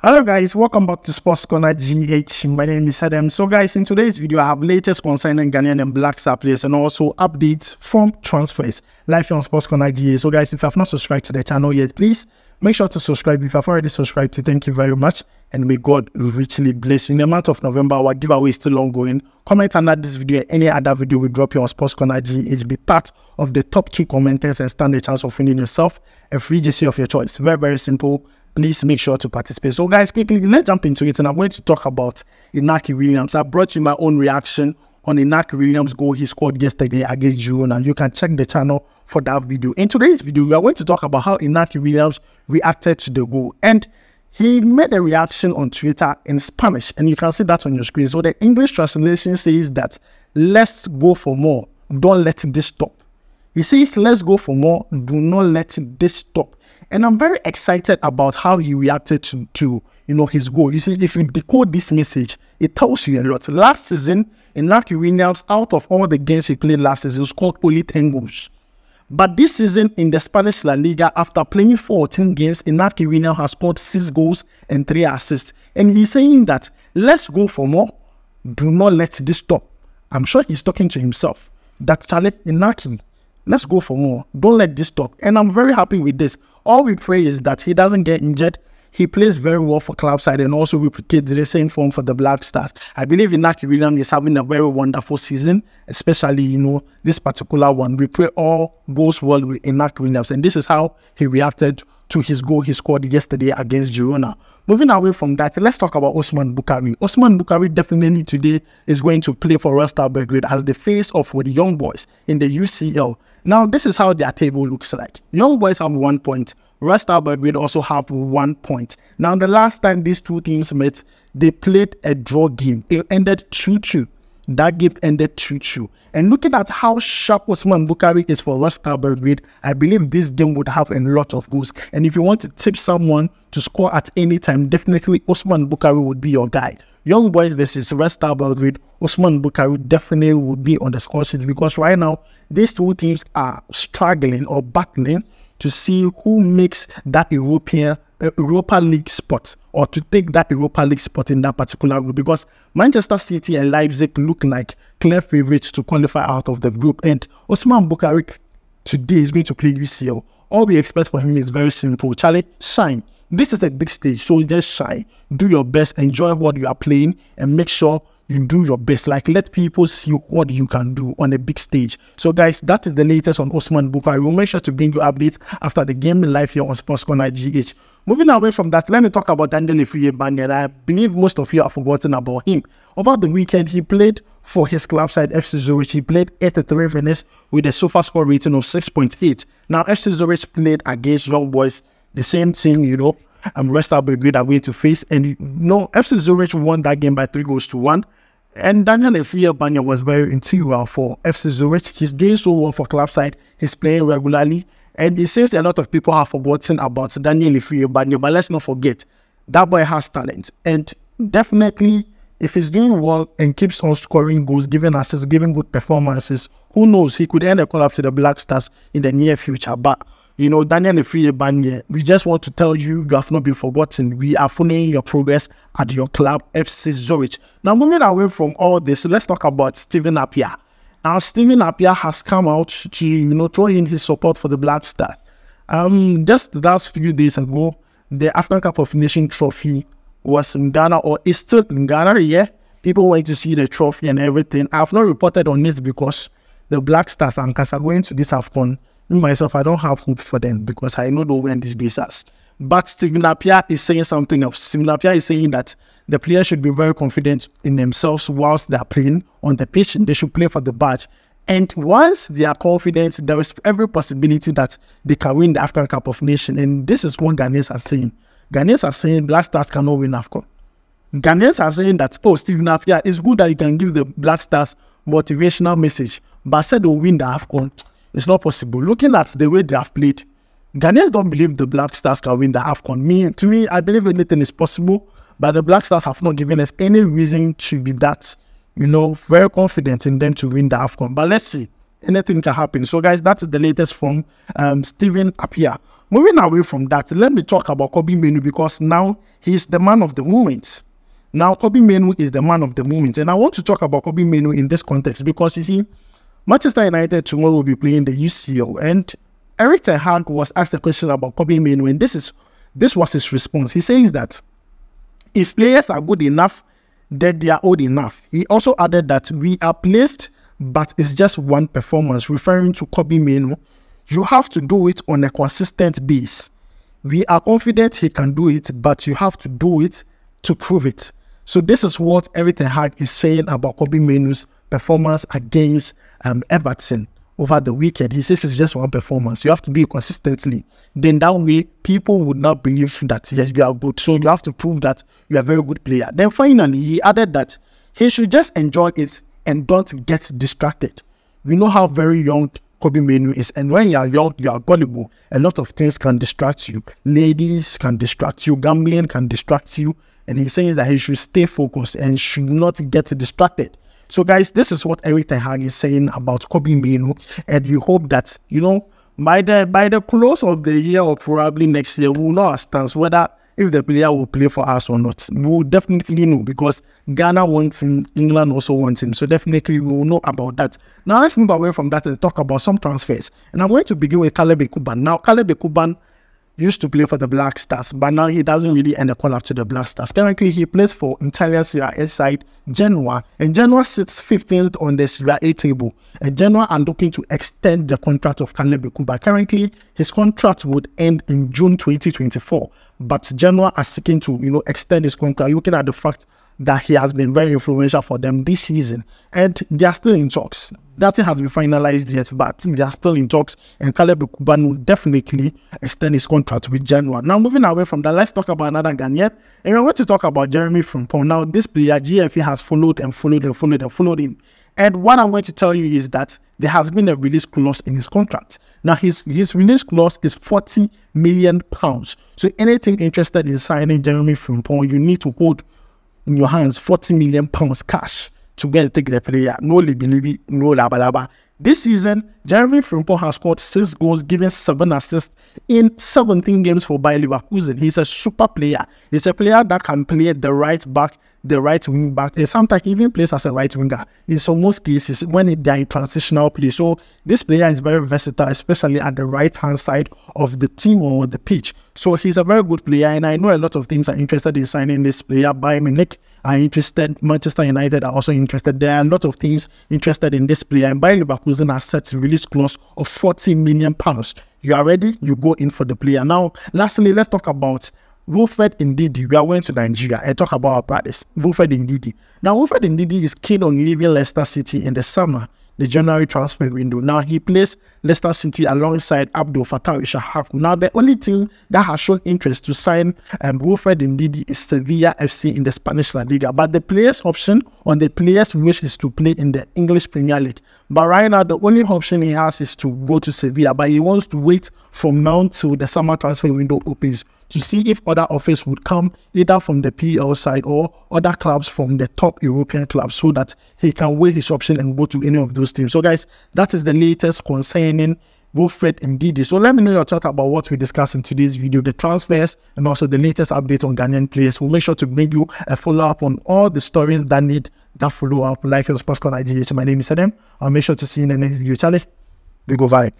Hello guys, welcome back to Sports Corner GH. My name is Adam. So guys, in today's video I have latest concerning Ghanaian and Black Star players and also updates from transfers live here on Sports Corner GH. So guys, if you have not subscribed to the channel yet, please make sure to subscribe. If you have already subscribed, thank you very much and may God richly bless you. In the month of November, our giveaway is still ongoing. Comment under this video, any other video we drop here on Sports Corner GH. Be part of the top 2 commenters and stand a chance of winning yourself a free jersey of your choice. Very, very simple. Please make sure to participate. So guys, quickly, let's jump into it and I'm going to talk about Inaki Williams. I brought you my own reaction on Inaki Williams' goal he scored yesterday against Girona, and you can check the channel for that video. In today's video, we are going to talk about how Inaki Williams reacted to the goal, and he made a reaction on Twitter in Spanish, and you can see that on your screen. So the English translation says that, let's go for more, don't let this stop. He says, let's go for more, do not let this stop. And I'm very excited about how he reacted to his goal. You see, if you decode this message, it tells you a lot. Last season, Inaki Williams, out of all the games he played last season, scored only 10 goals. But this season in the Spanish La Liga, after playing 14 games, Inaki Williams has scored 6 goals and 3 assists. And he's saying that, let's go for more, do not let this stop. I'm sure he's talking to himself. That challenge Inaki, let's go for more, don't let this stop. And I'm very happy with this. All we pray is that he doesn't get injured. He plays very well for club side and also replicates the same form for the Black Stars. I believe Inaki Williams is having a very wonderful season, especially, this particular one. We pray all goes well with Inaki Williams. And this is how he reacted to his goal he scored yesterday against Girona. Moving away from that, let's talk about Osman Bukari. Osman Bukari definitely today is going to play for Red Star Belgrade as the face of the young boys in the UCL. Now, this is how their table looks like. Young boys have 1 point. Red Star Belgrade also have 1 point. Now, the last time these two teams met, they played a draw game. It ended 2-2. That game ended 2-2. And looking at how sharp Osman Bukari is for Red Star Belgrade, I believe this game would have a lot of goals. And if you want to tip someone to score at any time, definitely Osman Bukari would be your guy. Young boys versus Red Star Belgrade, Osman Bukari definitely would be on the score sheet, because right now these two teams are struggling or battling to see who makes that Europa League spot, or to take that Europa League spot in that particular group, because Manchester City and Leipzig look like clear favorites to qualify out of the group. And Osman Bukari today is going to play UCL. All we expect for him is very simple. Charlie, shine. This is a big stage, so just shine. Do your best, enjoy what you are playing, and make sure you do your best. Like, let people see what you can do on a big stage. So guys, that is the latest on Osman Bukari. We'll make sure to bring you updates after the game live here on Sports Corner GH. Moving away from that, let me talk about Afriyie Barnieh. I believe most of you have forgotten about him. Over the weekend, he played for his club side FC Zurich. He played 83 minutes with a SOFA score rating of 6.8. Now, FC Zurich played against Young Boys, the same team, Red Star Belgrade are going to face. And FC Zurich won that game by 3-1. And Afriyie Barnieh was very integral for FC Zurich. He's doing so well for club side. He's playing regularly. And it seems a lot of people have forgotten about Afriyie Barnieh. But let's not forget, that boy has talent. And definitely, if he's doing well and keeps on scoring goals, giving assists, giving good performances, who knows, he could end a call up to the Black Stars in the near future. But Afriyie Barnieh, we just want to tell you, you have not been forgotten. We are following your progress at your club, FC Zurich. Now, moving away from all this, let's talk about Steven Appiah. Now, Steven Appiah has come out to, throw in his support for the Black Stars. Just the last few days ago, the African Cup of Nations trophy was in Ghana, or is still in Ghana, yeah? People went to see the trophy and everything. I have not reported on this because the Black Stars and Casa are going to this Afcon. Me, myself, I don't have hope for them because I know they'll win this business. But Steven Appiah is saying something else. Steven Appiah is saying that the players should be very confident in themselves whilst they are playing on the pitch. They should play for the badge. And once they are confident, there is every possibility that they can win the African Cup of Nations. And this is what Ghanaians are saying. Ghanaians are saying Black Stars cannot win Afcon. Ghanaians are saying that, Steven Appiah, it's good that you can give the Black Stars motivational message, but said they'll win the Afcon. It's not possible. Looking at the way they have played, Ghanaians don't believe the Black Stars can win the Afcon. To me, I believe anything is possible, but the Black Stars have not given us any reason to be that, very confident in them to win the Afcon. But let's see. Anything can happen. So guys, that's the latest from Stephen Appiah. Moving away from that, let me talk about Kobbie Mainoo, because now he's the man of the moment. Now Kobbie Mainoo is the man of the moment, and I want to talk about Kobbie Mainoo in this context because you see, Manchester United tomorrow will be playing the UCL, and Erik ten Hag was asked a question about Kobbie Mainoo, and this was his response. He says that if players are good enough, then they are old enough. He also added that we are placed, but it's just one performance, referring to Kobbie Mainoo. You have to do it on a consistent base. We are confident he can do it, but you have to do it to prove it. So this is what Erik ten Hag is saying about Kobbie Mainoo's performance against Everton over the weekend. He says it's just one performance. You have to do it consistently. Then that way, people would not believe that yes, you are good. So you have to prove that you are a very good player. Then finally, he added that he should just enjoy it and don't get distracted. We know how very young Kobbie Mainoo is, and when you are young, you are gullible. A lot of things can distract you. Ladies can distract you. Gambling can distract you. And he's saying that he should stay focused and should not get distracted. So guys, this is what Erik ten Hag is saying about Kobbie Mainoo, and we hope that, you know, by the close of the year or probably next year, we will know our stance whether if the player will play for us or not. We will definitely know, because Ghana wants him, England also wants him, so definitely we will know about that. Now let's move away from that and talk about some transfers, and I'm going to begin with Caleb Ekuban. Now Caleb Ekuban used to play for the Black Stars, but now he doesn't really end a call up to the Black Stars. Currently, he plays for Italian Serie A side Genoa, and Genoa sits 15th on the Serie A table. And Genoa are looking to extend the contract of Caleb Ekuban. Currently, his contract would end in June 2024, but Genoa are seeking to, you know, extend his contract, looking at the fact that he has been very influential for them this season, and they are still in talks. Nothing has been finalized yet, but they are still in talks, and Caleb Ekuban will definitely extend his contract with Genoa. Now, moving away from that, let's talk about another Ghanaian, and we're going to talk about Jeremy Frimpong. Now, this player, GFA, has followed him, and what I'm going to tell you is that there has been a release clause in his contract. Now, his release clause is £40 million. So anything interested in signing Jeremy Frimpong, you need to hold in your hands £40 million cash to go and take the player. No libi, no laba. This season, Jeremy Frimpong has scored 6 goals, given 7 assists in 17 games for Bayer Leverkusen. He's a super player. He's a player that can play the right back, the right wing back, and sometimes even plays as a right winger in some most cases when they are in transitional play. So this player is very versatile, especially at the right hand side of the team or the pitch. So he's a very good player, and I know a lot of teams are interested in signing this player. Bayern Munich are interested, Manchester United are also interested. There are a lot of teams interested in this player, and Bayer Leverkusen has set a release clause of £40 million. You are ready, you go in for the player. Now, lastly, let's talk about Wilfred Ndidi. We are going to Nigeria and talk about our brothers, Wilfred Ndidi. Now, Wilfred Ndidi is keen on leaving Leicester City in the summer, the January transfer window. Now, he plays Leicester City alongside Abdul Fattah Ishahaku. Now, the only team that has shown interest to sign Wilfred Ndidi is Sevilla FC in the Spanish La Liga. But the player's option on the player's wish is to play in the English Premier League. But right now, the only option he has is to go to Sevilla. But he wants to wait from now till the summer transfer window opens to see if other offers would come either from the PL side or other clubs from the top European clubs, so that he can weigh his option and go to any of those teams. So guys, that is the latest concerning Wilfred Ndidi. So let me know your thoughts about what we discussed in today's video, the transfers and also the latest update on Ghanaian players. We'll make sure to bring you a follow-up on all the stories that need that follow-up. Like your Sports Corner IGH. My name is Adam. I'll make sure to see you in the next video. Charlie, we go vibe.